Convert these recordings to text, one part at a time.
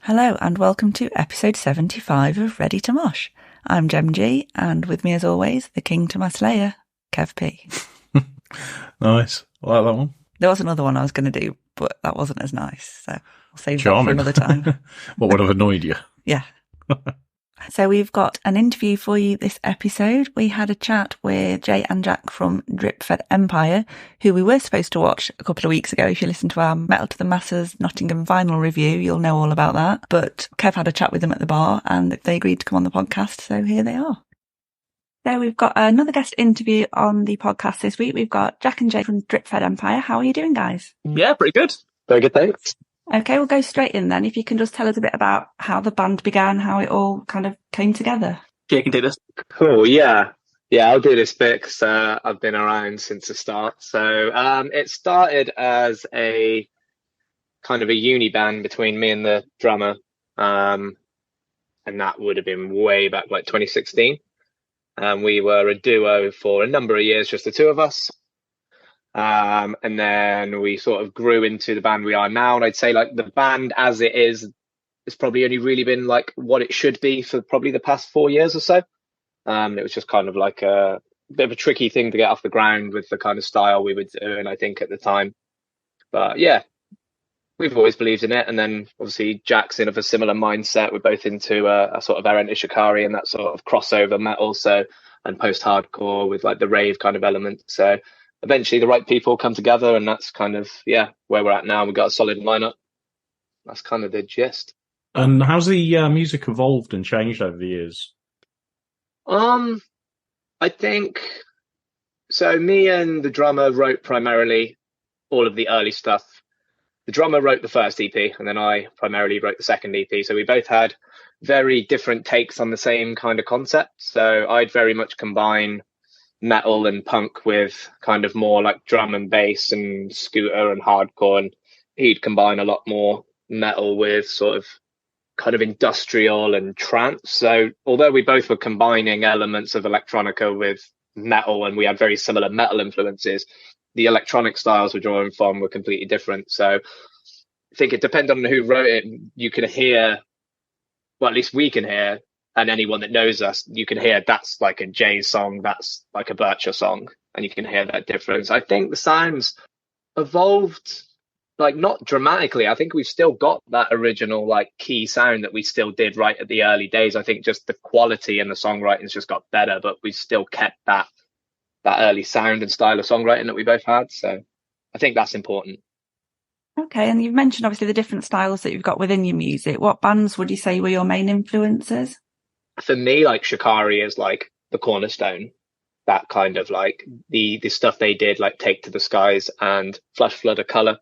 Hello and welcome to episode 75 of Ready to Mosh. I'm Gem G, and with me as always, the king to my slayer, Kev P. Nice. I like that one. There was another one I was going to do, but that wasn't as nice, so I'll save Charming. that for another time. What would have annoyed you? Yeah. So we've got an interview for you this episode. We had a chat with Jay and Jack from Drip Fed Empire, who we were supposed to watch a couple of weeks ago. If you listen to our Metal to the Masses Nottingham vinyl review, you'll know all about that. But Kev had a chat with them at the bar and they agreed to come on the podcast, so here they are. So we've got another guest interview on the podcast this week. We've got Jack and Jay from Drip Fed Empire. How are you doing, guys? Yeah, pretty good. Very good, thanks. Okay, we'll go straight in then. If you can just tell us a bit about how the band began, how it all kind of came together. Yeah, you can do this. Cool, yeah. Yeah, I'll do this bit because I've been around since the start. So it started as a kind of a uni band between me and the drummer. And that would have been way back like 2016. We were a duo for a number of years, just the two of us. And then we sort of grew into the band we are now. And I'd say like the band as it is, it's probably only really been like what it should be for probably the past 4 years or so. It was just kind of like a bit of a tricky thing to get off the ground with the kind of style we were doing, I think, at the time. But yeah, we've always believed in it. And then obviously Jack's in of a similar mindset. We're both into a sort of Eren Ishikari and that sort of crossover metal, so, and post-hardcore with like the rave kind of element. So eventually the right people come together, and that's kind of, yeah, where we're at now. We've got a solid lineup. That's kind of the gist. And how's the music evolved and changed over the years? I think, so me and the drummer wrote primarily all of the early stuff. The drummer wrote the first EP, and then I primarily wrote the second EP. So we both had very different takes on the same kind of concept. So I'd very much combine metal and punk with kind of more like drum and bass and scooter and hardcore, and he'd combine a lot more metal with sort of kind of industrial and trance. So although we both were combining elements of electronica with metal and we had very similar metal influences, the electronic styles we're drawing from were completely different. So I think it depends on who wrote it. You can hear, well, at least we can hear, and anyone that knows us, you can hear that's like a Jay song, that's like a Bircher song, and you can hear that difference. I think the sounds evolved, like not dramatically. I think we've still got that original like key sound that we still did right at the early days. I think just the quality and the songwriting's just got better, but we still kept that early sound and style of songwriting that we both had. So I think that's important. Okay, and you've mentioned obviously the different styles that you've got within your music. What bands would you say were your main influences? For me, like Shikari is like the cornerstone. That kind of like the stuff they did, like Take to the Skies and Flush Flood of Colour,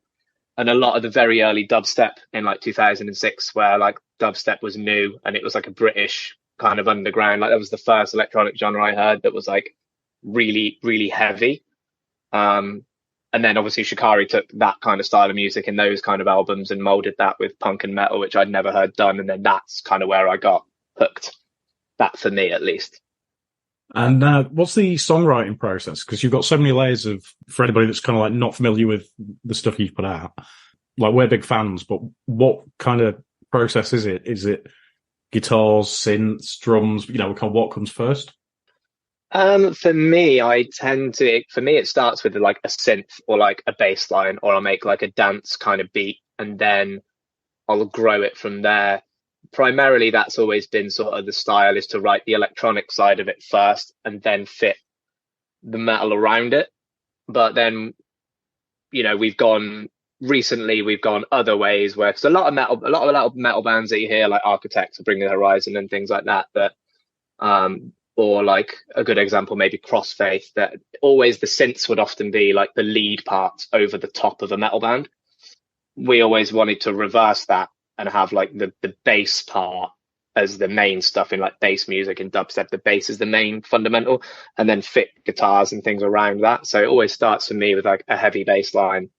and a lot of the very early dubstep in like 2006, where like dubstep was new and it was like a British kind of underground. Like that was the first electronic genre I heard that was like really, really heavy. And then obviously Shikari took that kind of style of music in those kind of albums and molded that with punk and metal, which I'd never heard done. And then that's kind of where I got hooked. That for me, at least. And what's the songwriting process? Because you've got so many layers of, for anybody that's kind of like not familiar with the stuff you've put out, like we're big fans, but what kind of process is it? Is it guitars, synths, drums, kind of what comes first? For me, it starts with like a synth or like a bass line, or I'll make like a dance kind of beat, and then I'll grow it from there. Primarily, that's always been sort of the style, is to write the electronic side of it first and then fit the metal around it. But then, we've gone other ways where, because a lot of metal bands that you hear, like Architects or Bring the Horizon and things like that, or like a good example, maybe Crossfaith, that always the synths would often be like the lead part over the top of a metal band. We always wanted to reverse that and have like the bass part as the main stuff in like bass music and dubstep. The bass is the main fundamental, and then fit guitars and things around that. So it always starts for me with like a heavy bass line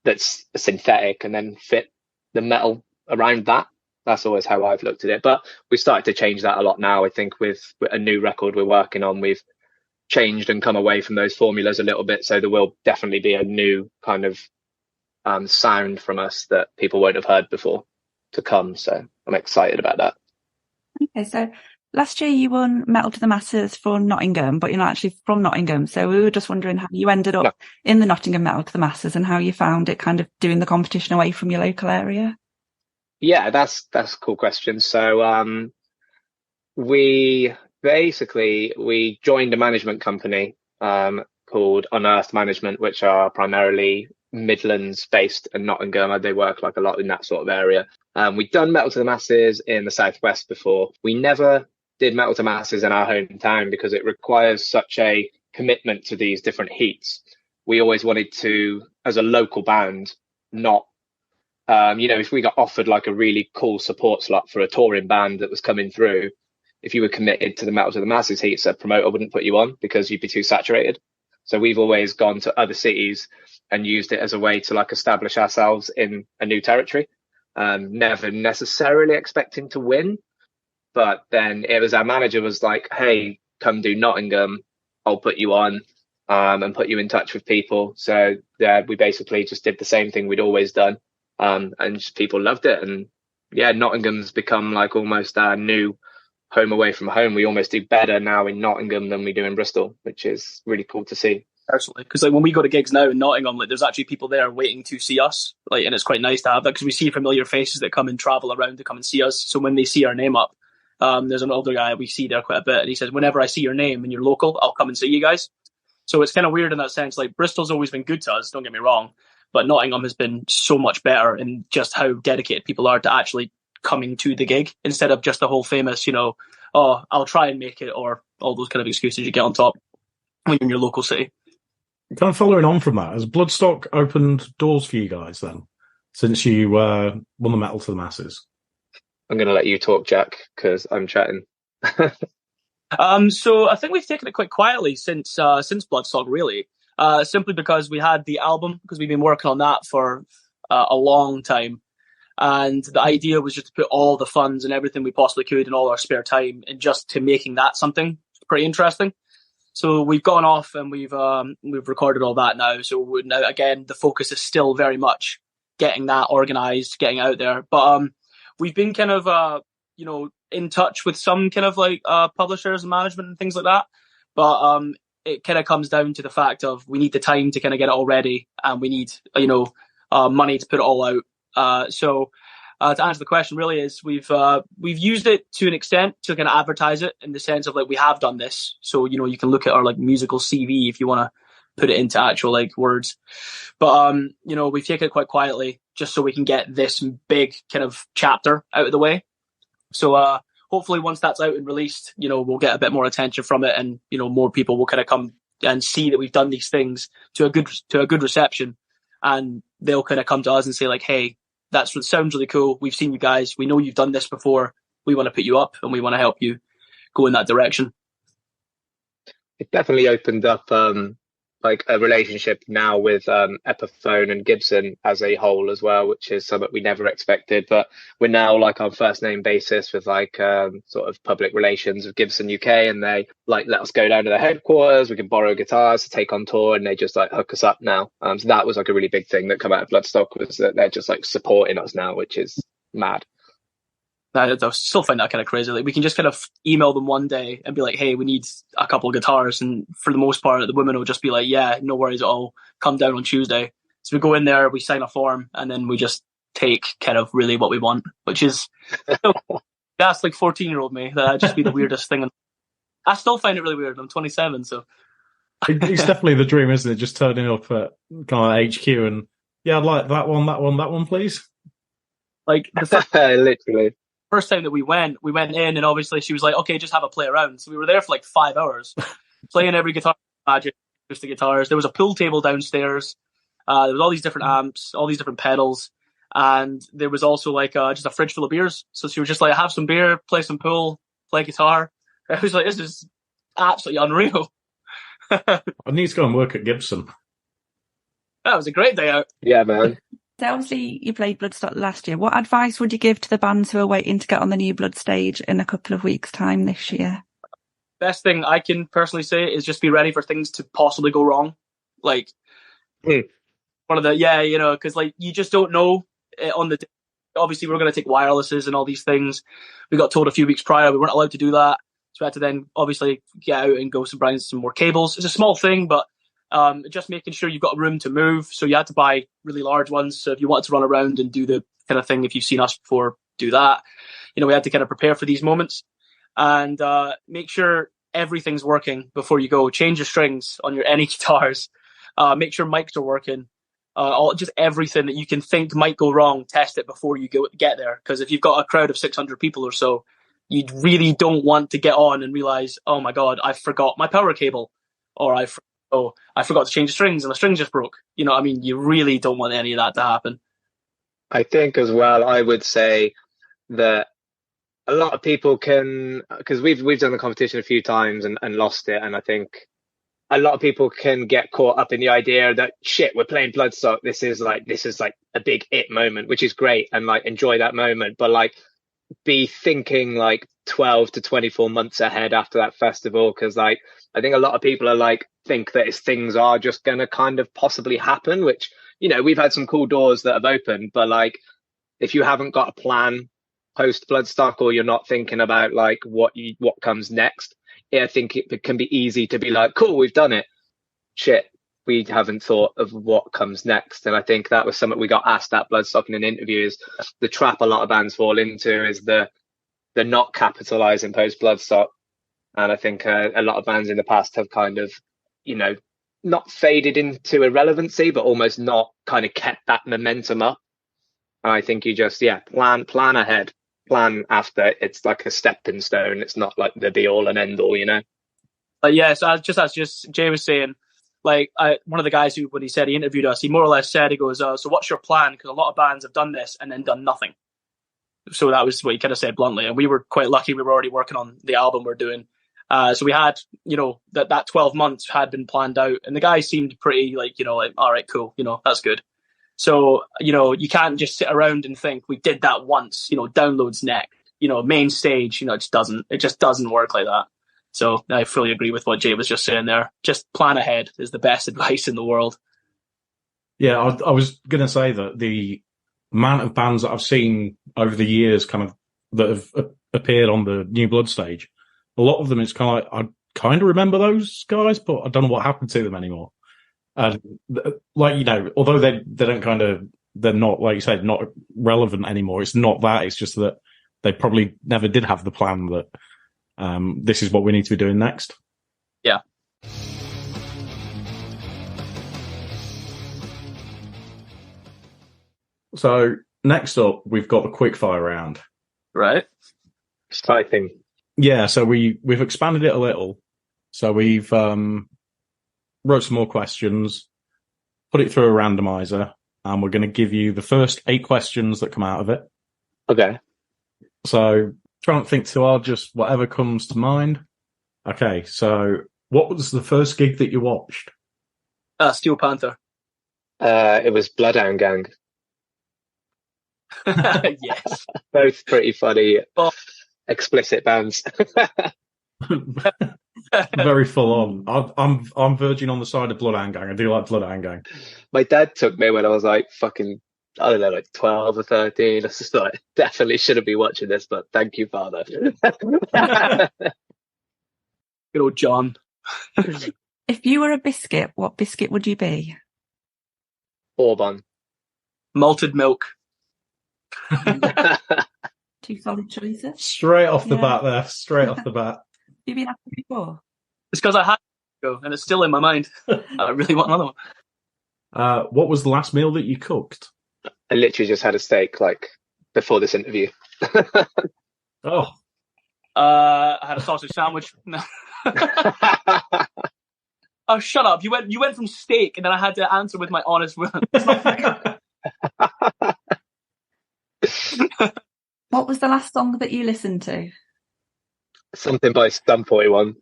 that's synthetic, and then fit the metal around that. That's always how I've looked at it. But we started to change that a lot now. I think with a new record we're working on, we've changed and come away from those formulas a little bit. So there will definitely be a new kind of sound from us that people won't have heard before. to come. So I'm excited about that. Okay, so last year you won Metal to the Masses for Nottingham, but you're not actually from Nottingham. So we were just wondering how you ended up in the Nottingham Metal to the Masses and how you found it kind of doing the competition away from your local area. Yeah, that's a cool question. So we joined a management company called Unearthed Management, which are primarily Midlands based and Nottingham. They work like a lot in that sort of area. We'd done Metal to the Masses in the Southwest before. We never did Metal to Masses in our hometown because it requires such a commitment to these different heats. We always wanted to, as a local band, not if we got offered like a really cool support slot for a touring band that was coming through, if you were committed to the Metal to the Masses heats, a promoter wouldn't put you on because you'd be too saturated. So we've always gone to other cities and used it as a way to like establish ourselves in a new territory. Never necessarily expecting to win, but then it was our manager was like, "Hey, come do Nottingham. I'll put you on and put you in touch with people." So we basically just did the same thing we'd always done. And just people loved it. And yeah, Nottingham's become like almost our new home away from home. We almost do better now in Nottingham than we do in Bristol, which is really cool to see. Personally, because like when we go to gigs now in Nottingham, like there's actually people there waiting to see us, like, and it's quite nice to have that because we see familiar faces that come and travel around to come and see us. So when they see our name up, there's an older guy we see there quite a bit, and he says, "Whenever I see your name and you're local, I'll come and see you guys." So it's kind of weird in that sense. Like Bristol's always been good to us, don't get me wrong, but Nottingham has been so much better in just how dedicated people are to actually coming to the gig instead of just the whole famous, "Oh, I'll try and make it," or all those kind of excuses you get on top when you're in your local city. Kind of following on from that, has Bloodstock opened doors for you guys then, since you won the Metal to the Masses? I'm going to let you talk, Jack, because I'm chatting. So I think we've taken it quite quietly since Bloodstock, really. Simply because we had the album, because we've been working on that for a long time. And the idea was just to put all the funds and everything we possibly could and all our spare time and just to making that something pretty interesting. So we've gone off and we've recorded all that now. So now, again, the focus is still very much getting that organized, getting out there. But we've been kind of, in touch with some kind of like publishers and management and things like that. But it kind of comes down to the fact of we need the time to kind of get it all ready, and we need money to put it all out. So to answer the question, really is we've used it to an extent to kind of advertise it in the sense of like we have done this. So you can look at our like musical CV if you want to put it into actual like words. But we've taken it quite quietly just so we can get this big kind of chapter out of the way. So hopefully once that's out and released, we'll get a bit more attention from it, and more people will kind of come and see that we've done these things to a good reception, and they'll kind of come to us and say like, "Hey, sounds really cool. We've seen you guys. We know you've done this before. We want to put you up and we want to help you go in that direction." It definitely opened up like a relationship now with Epiphone and Gibson as a whole as well, which is something we never expected. But we're now like on first name basis with like sort of public relations of Gibson UK, and they like let us go down to their headquarters. We can borrow guitars to take on tour, and they just like hook us up now. So that was like a really big thing that come out of Bloodstock, was that they're just like supporting us now, which is mad. I still find that kind of crazy. Like we can just kind of email them one day and be like, "Hey, we need a couple of guitars," and for the most part, the women will just be like, "Yeah, no worries at all. Come down on Tuesday." So we go in there, we sign a form, and then we just take kind of really what we want, which is that's like 14-year-old me. That'd just be the weirdest thing. I still find it really weird. I'm 27, so it's definitely the dream, isn't it? Just turning up at kind of HQ and yeah, I'd like that one, please. Like literally. First time that we went in, and obviously she was like, "Okay, just have a play around." So we were there for like 5 hours, playing every guitar, magic, acoustic guitars. There was a pool table downstairs. There was all these different amps, all these different pedals, and there was also like just a fridge full of beers. So she was just like, "Have some beer, play some pool, play guitar." I was like, "This is absolutely unreal." I need to go and work at Gibson. That was a great day out. Yeah, man. So obviously you played Bloodstock last year. What advice would you give to the bands who are waiting to get on the new Blood stage in a couple of weeks' time this year? Best thing I can personally say is just be ready for things to possibly go wrong. Like one of the because like you just don't know on the day obviously we were going to take wirelesses and all these things. We got told a few weeks prior we weren't allowed to do that. So we had to then obviously get out and go buy some more cables. It's a small thing, but just making sure you've got room to move. So you had to buy really large ones. So if you wanted to run around and do the kind of thing, if you've seen us before, do that. We had to kind of prepare for these moments and make sure everything's working before you go. Change your strings on your any guitars. Make sure mics are working. Just everything that you can think might go wrong, test it before you get there. Because if you've got a crowd of 600 people or so, you really don't want to get on and realize, oh my God, I forgot my power cable, or I forgot to change the strings and the string just broke. You really don't want any of that to happen. I think as well, I would say that a lot of people can, because we've done the competition a few times and lost it, and I think a lot of people can get caught up in the idea that shit, we're playing Bloodstock. This is like a big it moment, which is great, and like enjoy that moment, but like be thinking like 12 to 24 months ahead after that festival, because like I think a lot of people are like think that things are just going to kind of possibly happen, which we've had some cool doors that have opened, but like if you haven't got a plan post Bloodstock, or you're not thinking about like what comes next, I think it can be easy to be like, cool, we've done it. Shit, we haven't thought of what comes next. And I think that was something we got asked at Bloodstock in an interview, is the trap a lot of bands fall into is the not capitalizing post Bloodstock. And I think a lot of bands in the past have kind of, not faded into irrelevancy, but almost not kind of kept that momentum up. And I think you just, plan ahead. Plan after. It's like a stepping stone. It's not like the be all and end all, So as Jay was saying, like one of the guys who, when he said he interviewed us, he more or less said, he goes, so what's your plan? Because a lot of bands have done this and then done nothing. So that was what he kind of said bluntly. And we were quite lucky. We were already working on the album we're doing. So we had, that 12 months had been planned out, and the guy seemed pretty like, all right, cool. That's good. So, you can't just sit around and think we did that once, downloads next, main stage, it just doesn't work like that. So I fully agree with what Jay was just saying there. Just plan ahead is the best advice in the world. Yeah, I was going to say that the amount of bands that I've seen over the years kind of that have appeared on the New Blood stage, a lot of them, it's kind of like, I kind of remember those guys, but I don't know what happened to them anymore. Like, although they don't they're not, like you said, not relevant anymore. It's not that. It's just that they probably never did have the plan that this is what we need to be doing next. Yeah. So next up, we've got the quick fire round. Right. Exciting. Yeah. So we've expanded it a little. So we've wrote some more questions, put it through a randomizer, and we're going to give you the first 8 questions that come out of it. Okay. So try not to think too hard, just whatever comes to mind. Okay, so what was the first gig that you watched? Steel Panther. It was Bloodhound Gang. Yes. Both pretty funny, explicit bands. Very full on. I'm verging on the side of Bloodhound Gang. I do like Bloodhound Gang. My dad took me when I was like fucking, I don't know, like 12 or 13. I was just like, definitely shouldn't be watching this, but thank you, Father. Good old John. If you were a biscuit, what biscuit would you be? Bourbon. Malted milk. 2 solid choices. Straight off the bat there. Straight off the bat. You've been happy before? It's because I had to go, and it's still in my mind. I really want another one. What was the last meal that you cooked? I literally just had a steak, like, before this interview. Oh. I had a sausage sandwich. No. Oh, shut up! You went from steak, and then I had to answer with my honest will. What was the last song that you listened to? Something by Stum 41.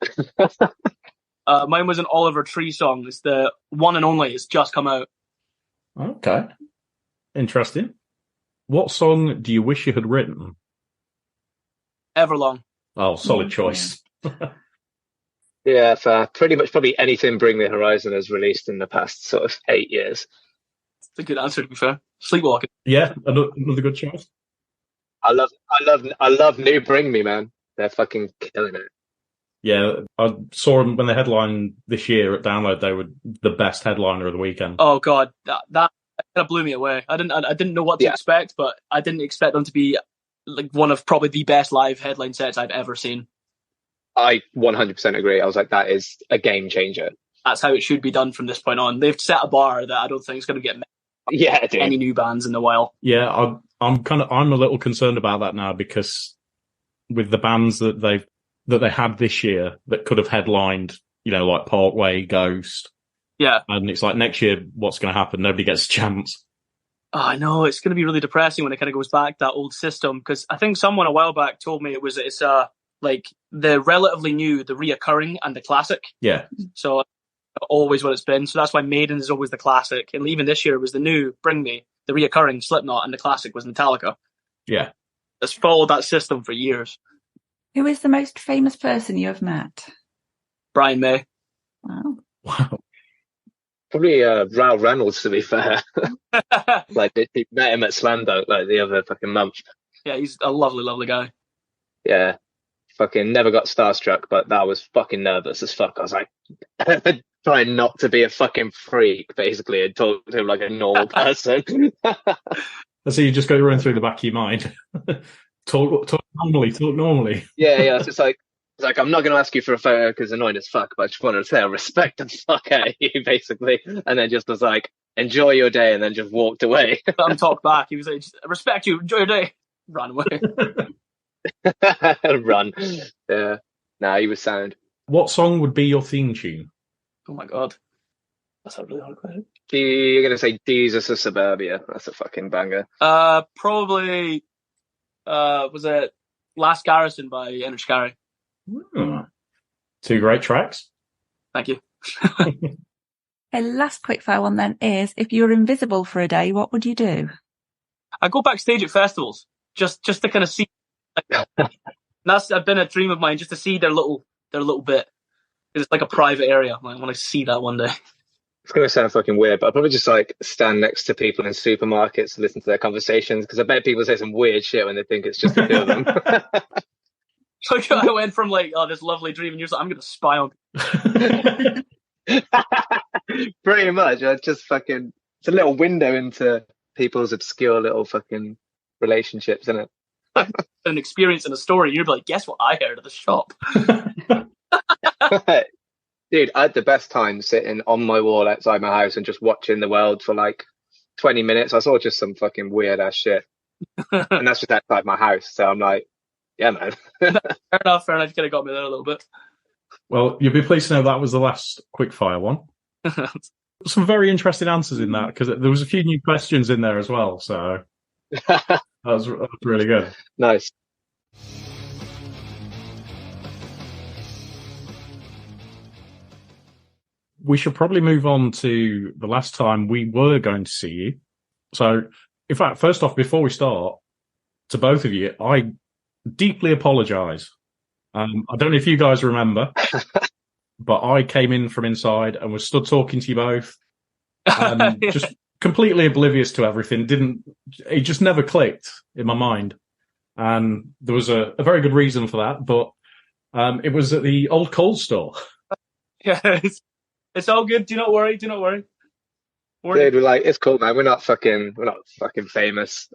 Mine was an Oliver Tree song. It's the one and only. It's just come out. Okay. Interesting. What song do you wish you had written? Everlong. Oh, solid choice. Yeah, for pretty much probably anything Bring the Horizon has released in the past sort of 8 years. It's a good answer, to be fair. Sleepwalking. Yeah, another good choice. I love New Bring Me, man. They're fucking killing it. Yeah, I saw them when they headlined this year at Download. They were the best headliner of the weekend. Oh god, that kind of blew me away. I didn't know what to expect, but I didn't expect them to be like one of probably the best live headline sets I've ever seen. I 100% agree. I was like, that is a game changer. That's how it should be done from this point on. They've set a bar that I don't think is going to get any new bands in a while. Yeah, I'm a little concerned about that now, because with the bands that they had this year that could have headlined, like Parkway, Ghost. Yeah. And it's like, next year, what's going to happen? Nobody gets a chance. Oh, I know. It's going to be really depressing when it kind of goes back to that old system, because I think someone a while back told me it's like the relatively new, the reoccurring, and the classic. Yeah. So always what it's been. So that's why Maiden is always the classic. And even this year it was the new Bring Me, the reoccurring Slipknot, and the classic was Metallica. Yeah. It's followed that system for years. Who is the most famous person you have met? Brian May. Wow. Probably Rao Reynolds, to be fair. Like, they met him at Slam Dunk like the other fucking month. Yeah, he's a lovely, lovely guy. Yeah. Fucking never got starstruck, but that was fucking nervous as fuck. I was like, trying not to be a fucking freak, basically, and talk to him like a normal person. So you just go running through the back of your mind. Talk normally. Yeah. It's like, I'm not going to ask you for a photo because annoying as fuck, but I just wanted to say I respect the fuck out of you, basically. And then just was like, enjoy your day, and then just walked away. Let him talk back. He was like, I respect you, enjoy your day. Ran away. Run. Yeah. Nah, he was sound. What song would be your theme tune? Oh my god. That's a really hard question. You're going to say Jesus of Suburbia. That's a fucking banger. Probably, was it Last Garrison by Enter Shikari. Two great tracks. Thank you. A last quickfire one then is, if you were invisible for a day, what would you do? I go backstage at festivals just to kind of see. That's been a dream of mine, just to see their little bit. It's like a private area. I want to see that one day. It's going to sound fucking weird, but I'll probably just like stand next to people in supermarkets and listen to their conversations, because I bet people say some weird shit when they think it's just the two of them. So I went from like, oh, this lovely dream, and you're like, I'm going to spy on people. Pretty much. I just fucking, it's a little window into people's obscure little fucking relationships, isn't it? An experience and a story. You'd be like, guess what I heard at the shop? Dude, I had the best time sitting on my wall outside my house and just watching the world for like 20 minutes. I saw just some fucking weird ass shit. And that's just outside my house. So I'm like, yeah, man. Fair enough. You kind of got me there a little bit. Well, you'll be pleased to know that was the last quickfire one. Some very interesting answers in that, because there was a few new questions in there as well. So that was really good. Nice. We should probably move on to the last time we were going to see you. So, in fact, first off, before we start, to both of you, I deeply apologise. I don't know if you guys remember, but I came in from inside and was stood talking to you both, just completely oblivious to everything. It just never clicked in my mind. And there was a very good reason for that, but it was at the old Coles store. Yeah, it's all good. Do not worry. Dude, we're like, it's cool, man. We're not fucking famous.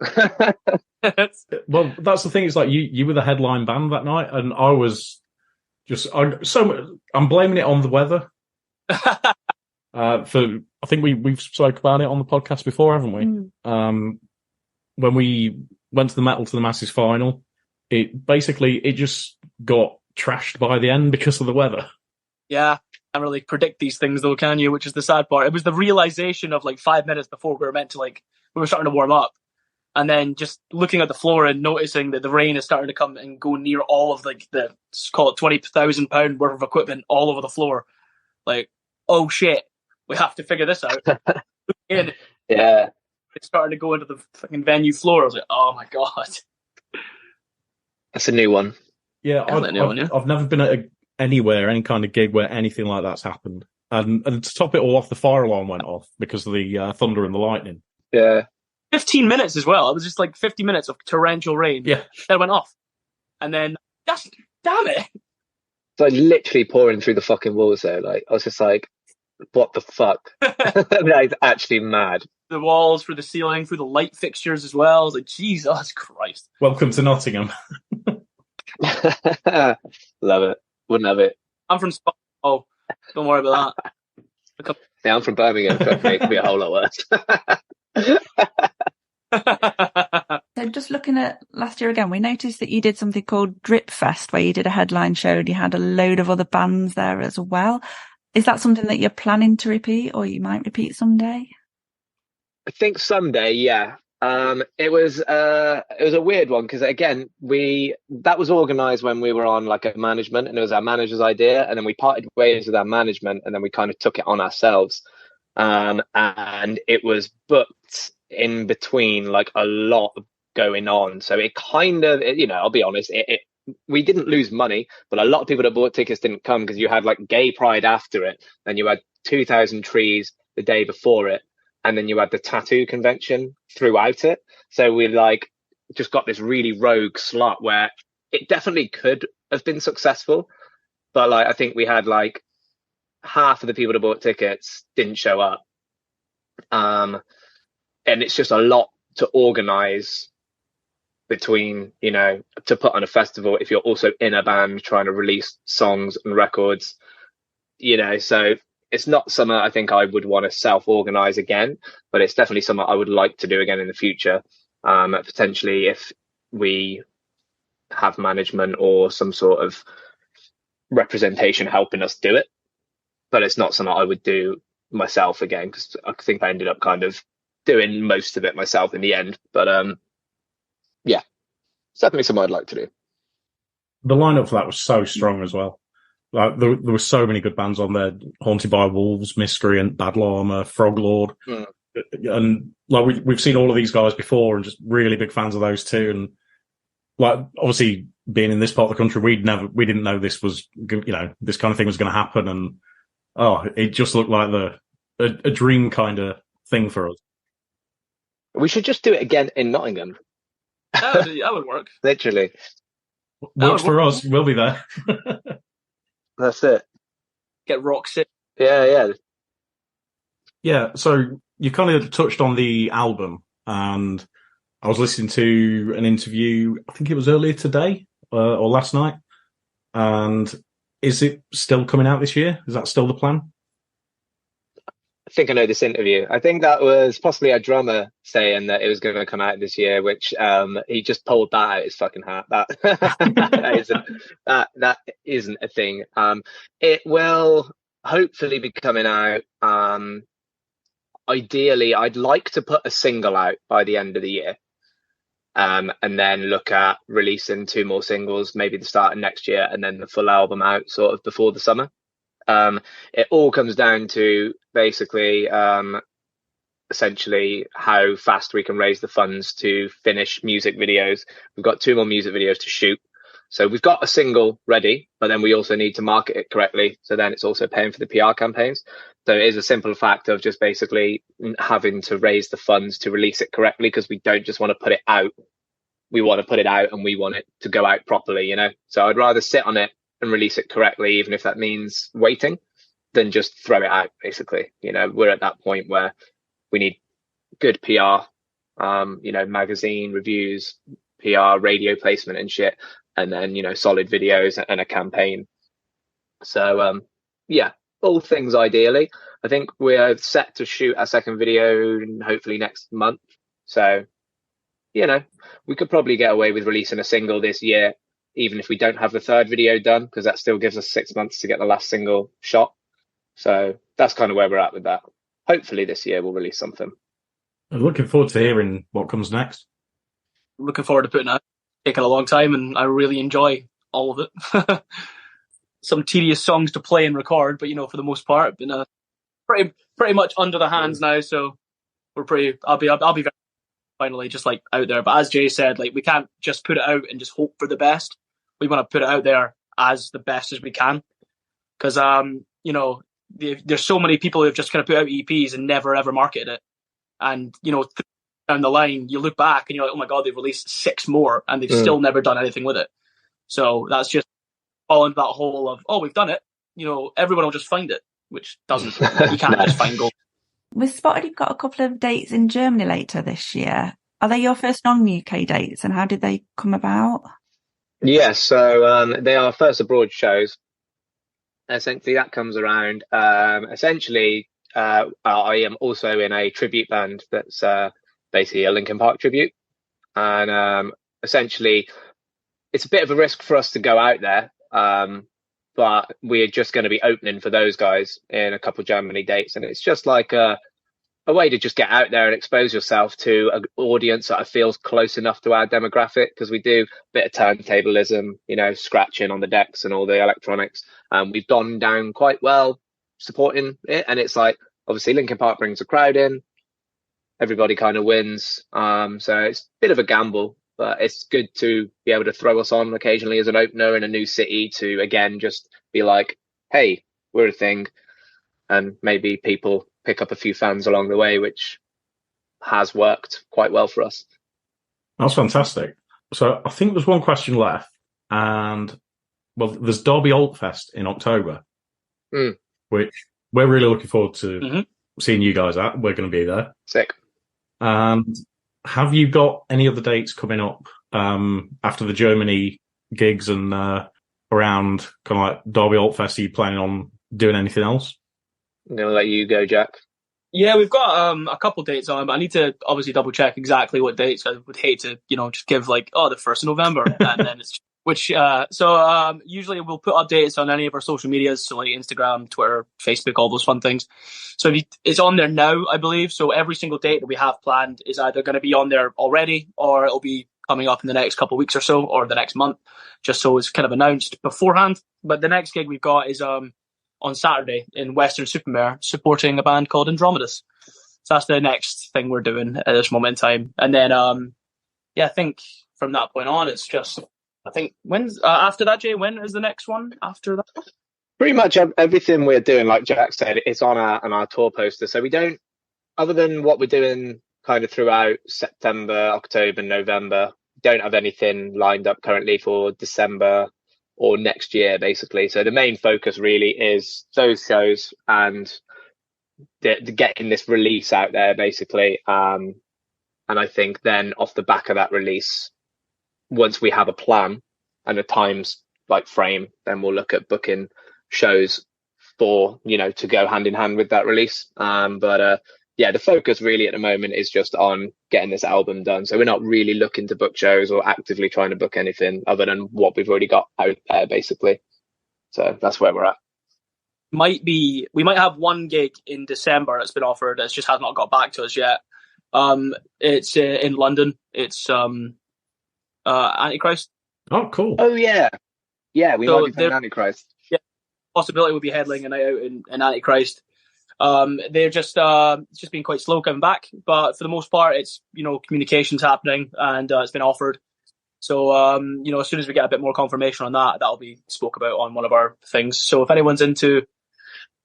Well, that's the thing. It's like you were the headline band that night, and I was I'm blaming it on the weather. I think we've spoke about it on the podcast before, haven't we? When we went to the Metal to the Masses final, it just got trashed by the end because of the weather. Yeah. Can't really predict these things though, can you? Which is the sad part. It was the realization of like 5 minutes before we were starting to warm up, and then just looking at the floor and noticing that the rain is starting to come and go near all of like the, call it £20,000 worth of equipment all over the floor. Like, oh shit, we have to figure this out. Yeah, it started to go into the fucking venue floor. I was like, oh my god, that's a new one. Yeah, I've never been at anywhere, any kind of gig where anything like that's happened. And to top it all off, the fire alarm went off because of the thunder and the lightning. Yeah. 15 minutes as well. It was just like 50 minutes of torrential rain. Yeah. Then it went off. And then, damn it. So literally pouring through the fucking walls there. Like, I was just like, what the fuck? That is actually mad. The walls, through the ceiling, through the light fixtures as well. I was like, Jesus Christ. Welcome to Nottingham. Love it. Wouldn't have it. I'm from Scotland. Oh, don't worry about that. Yeah, I'm from Birmingham. So it could be a whole lot worse. So just looking at last year again, we noticed that you did something called Drip Fest, where you did a headline show and you had a load of other bands there as well. Is that something that you're planning to repeat, or you might repeat someday? I think someday, yeah. It was a weird one because again, that was organised when we were on like a management, and it was our manager's idea, and then we parted ways with our management, and then we kind of took it on ourselves. And it was booked in between like a lot going on, so it kind of, I'll be honest, we didn't lose money, but a lot of people that bought tickets didn't come because you had like Gay Pride after it, and you had 2,000 trees the day before it, and then you had the tattoo convention throughout it. So we like just got this really rogue slot where it definitely could have been successful, but like I think we had like half of the people that bought tickets didn't show up, and it's just a lot to organize between, to put on a festival if you're also in a band trying to release songs and records, so it's not something I think I would want to self-organize again, but it's definitely something I would like to do again in the future, potentially if we have management or some sort of representation helping us do it. But it's not something I would do myself again, because I think I ended up kind of doing most of it myself in the end. But yeah, it's definitely something I'd like to do. The lineup for that was so strong as well. Like there were so many good bands on there: Haunted by Wolves, Miscreant, Bad Llama, Frog Lord, and like we've seen all of these guys before, and just really big fans of those too. And like obviously being in this part of the country, we didn't know this was, this kind of thing was going to happen, and it just looked like a dream kind of thing for us. We should just do it again in Nottingham. That would work. Literally. Works for us. We'll be there. That's it. Get rock sick. Yeah. Yeah, so you kind of touched on the album, and I was listening to an interview, I think it was earlier today or last night. And is it still coming out this year? Is that still the plan? I think I know this interview. I think that was possibly a drummer saying that it was going to come out this year, which he just pulled that out his fucking hat. That isn't a thing. It will hopefully be coming out. Ideally, I'd like to put a single out by the end of the year, and then look at releasing 2 more singles, maybe the start of next year, and then the full album out sort of before the summer. It all comes down to basically essentially how fast we can raise the funds to finish music videos. We've got 2 more music videos to shoot, so we've got a single ready, but then we also need to market it correctly, so then it's also paying for the PR campaigns. So it is a simple fact of just basically having to raise the funds to release it correctly, because we don't just want to put it out, we want to put it out and we want it to go out properly, so I'd rather sit on it and release it correctly, even if that means waiting, than just throw it out, basically. We're at that point where we need good PR, magazine reviews, PR, radio placement and shit, and then, solid videos and a campaign. So, yeah, all things ideally. I think we're set to shoot our second video hopefully next month. So, we could probably get away with releasing a single this year, even if we don't have the third video done, because that still gives us 6 months to get the last single shot. So that's kind of where we're at with that. Hopefully this year we'll release something. I'm looking forward to hearing what comes next. Looking forward to putting it out. Taken a long time, and I really enjoy all of it. Some tedious songs to play and record, but for the most part, been pretty much under the hands now. So we're pretty. I'll be very finally just like out there. But as Jay said, like we can't just put it out and just hope for the best. We want to put it out there as the best as we can, because there's so many people who have just kind of put out EPs and never ever marketed it, and down the line, you look back and you're like, oh my God, they've released 6 more and they've still never done anything with it. So that's just all into that whole of, oh, we've done it. Everyone will just find it, which doesn't, you can't just find gold. We've spotted you've got a couple of dates in Germany later this year. Are they your first non-UK dates, and how did they come about? Yes, so they are first abroad shows. Essentially, that comes around. Essentially, I am also in a tribute band that's basically a Linkin Park tribute. And essentially, it's a bit of a risk for us to go out there. But we're just going to be opening for those guys in a couple of Germany dates. And it's just like a way to just get out there and expose yourself to an audience that I feel is close enough to our demographic, because we do a bit of turntablism, scratching on the decks and all the electronics. We've gone down quite well supporting it. And it's like, obviously, Linkin Park brings a crowd in. Everybody kind of wins. So it's a bit of a gamble. But it's good to be able to throw us on occasionally as an opener in a new city to, again, just be like, hey, we're a thing. And maybe people pick up a few fans along the way, which has worked quite well for us. That's fantastic. So I think there's one question left. And, well, there's Derby Altfest in October, which we're really looking forward to seeing you guys at. We're going to be there. Sick. And have you got any other dates coming up after the Germany gigs and around kind of like Derby Altfest? Are you planning on doing anything else? I'm going to let you go, Jack. Yeah, we've got a couple dates on, but I need to obviously double check exactly what dates. I would hate to, just give like, the 1st of November, and then it's usually we'll put updates on any of our social medias, so like Instagram, Twitter, Facebook, all those fun things. So it's on there now, I believe. So every single date that we have planned is either going to be on there already, or it'll be coming up in the next couple of weeks or so, or the next month, just so it's kind of announced beforehand. But the next gig we've got is on Saturday in Western-super-Mare, supporting a band called Andromedus. So that's the next thing we're doing at this moment in time. And then, I think from that point on, it's just, I think, when's after that, Jay? When is the next one after that? Pretty much everything we're doing, like Jack said, it's on our tour poster. So we don't, other than what we're doing kind of throughout September, October, November, don't have anything lined up currently for December or next year, basically. So the main focus really is those shows and getting this release out there, basically. And I think then off the back of that release, once we have a plan and a times like frame, then we'll look at booking shows for, to go hand in hand with that release. The focus really at the moment is just on getting this album done. So we're not really looking to book shows or actively trying to book anything other than what we've already got out there, basically. So that's where we're at. We might have one gig in December that's been offered. It just has not got back to us yet. It's in London. It's Antichrist. Oh, cool. Oh, yeah. Yeah, we might be playing Antichrist. Yeah, possibility would be headlining a night out in Antichrist. They're just been quite slow coming back, but for the most part, it's communications happening, and it's been offered. So as soon as we get a bit more confirmation on that, that'll be spoke about on one of our things. So if anyone's into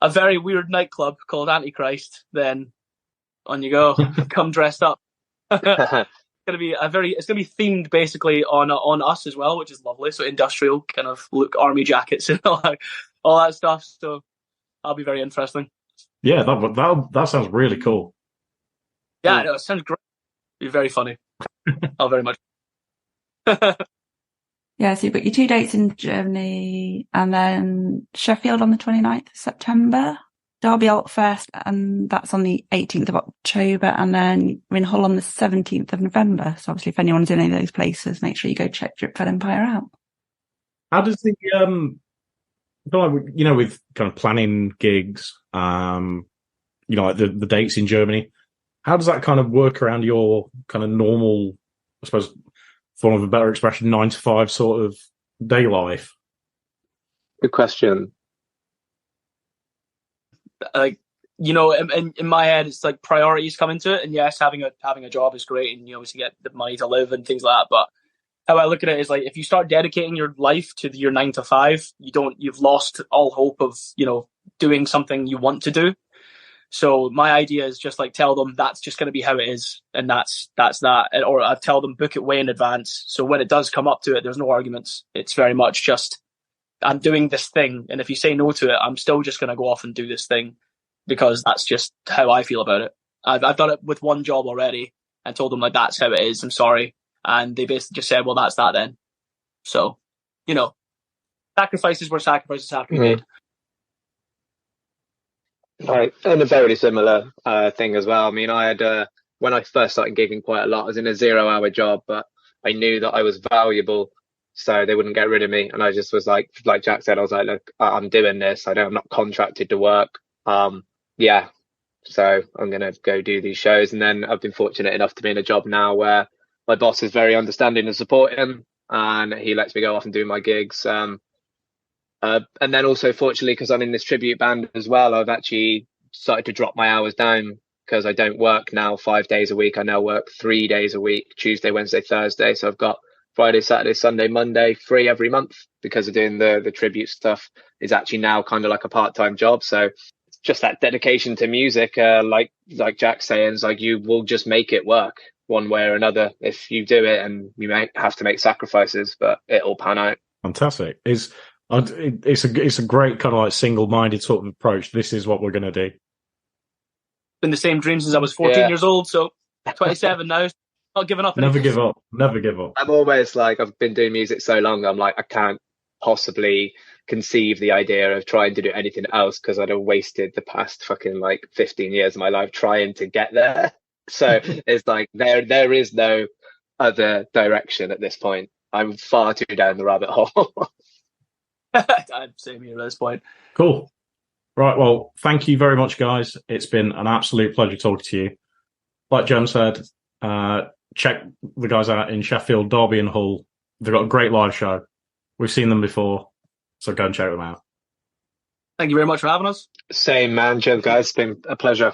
a very weird nightclub called Antichrist, then on you go. Come dressed up. It's gonna be themed basically on us as well, which is lovely. So industrial kind of look, army jackets and all that stuff. So that'll be very interesting. Yeah, that sounds really cool. Yeah, I know, it sounds great. It'll be very funny. Oh, very much. Yeah, so you've got your 2 dates in Germany, and then Sheffield on the 29th of September, Derby Altfest, and that's on the 18th of October, and then we're in Hull on the 17th of November. So obviously if anyone's in any of those places, make sure you go check Dripfed Empire out. How does the with kind of planning gigs, like the dates in Germany, how does that kind of work around your kind of normal, I suppose, for want of a better expression, 9 to 5 sort of day life? Good question. Like, in my head, it's like priorities come into it, and yes, having a job is great, and you obviously get the money to live and things like that. But how I look at it is like, if you start dedicating your life to your 9 to 5, you've lost all hope of doing something you want to do. So my idea is just like tell them that's just going to be how it is, and that's that. Or I tell them book it way in advance, so when it does come up to it, there's no arguments. It's very much just I'm doing this thing, and if you say no to it, I'm still just going to go off and do this thing because that's just how I feel about it. I've done it with one job already and told them like that's how it is. I'm sorry, and they basically just said, well, that's that then. So, sacrifices where sacrifices have to be made. Right, and a very similar thing as well. I mean, I had when I first started gigging quite a lot, I was in a 0-hour job, but I knew that I was valuable, so they wouldn't get rid of me. And I just was like Jack said, I was like, look, I'm doing this. I'm not contracted to work. Yeah, so I'm gonna go do these shows. And then I've been fortunate enough to be in a job now where my boss is very understanding and supporting, and he lets me go off and do my gigs. And then also, fortunately, because I'm in this tribute band as well, I've actually started to drop my hours down because I don't work now 5 days a week. I now work 3 days a week, Tuesday, Wednesday, Thursday. So I've got Friday, Saturday, Sunday, Monday free every month because of doing the tribute stuff. Is actually now kind of like a part-time job. So it's just that dedication to music, like Jack's saying, is like you will just make it work one way or another if you do it, and you may have to make sacrifices, but it'll pan out. Fantastic. It's a great kind of like single-minded sort of approach. This is what we're going to do. Been the same dream since I was 14 years old, so 27 now. Not giving up. Never give up. Never give up. I'm almost like, I've been doing music so long, I'm like, I can't possibly conceive the idea of trying to do anything else because I'd have wasted the past fucking like 15 years of my life trying to get there. So it's like there is no other direction at this point. I'm far too down the rabbit hole. I'm same here at this point. Cool. Right. Well, thank you very much, guys. It's been an absolute pleasure talking to you. Like Jem said, check the guys out in Sheffield, Derby and Hull. They've got a great live show. We've seen them before, so go and check them out. Thank you very much for having us. Same, man. Cheers, guys. It's been a pleasure.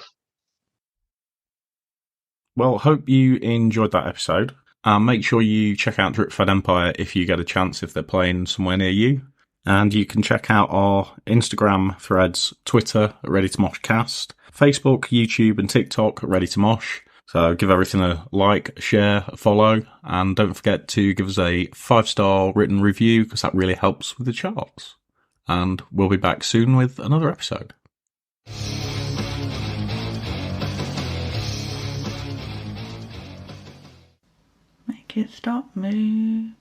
Well, hope you enjoyed that episode. Make sure you check out Dripfed Empire if you get a chance, if they're playing somewhere near you. And you can check out our Instagram threads, Twitter, Ready to Mosh Cast, Facebook, YouTube and TikTok, Ready to Mosh. So give everything a like, share, a follow, and don't forget to give us a 5-star written review because that really helps with the charts. And we'll be back soon with another episode. Make it stop, Moog.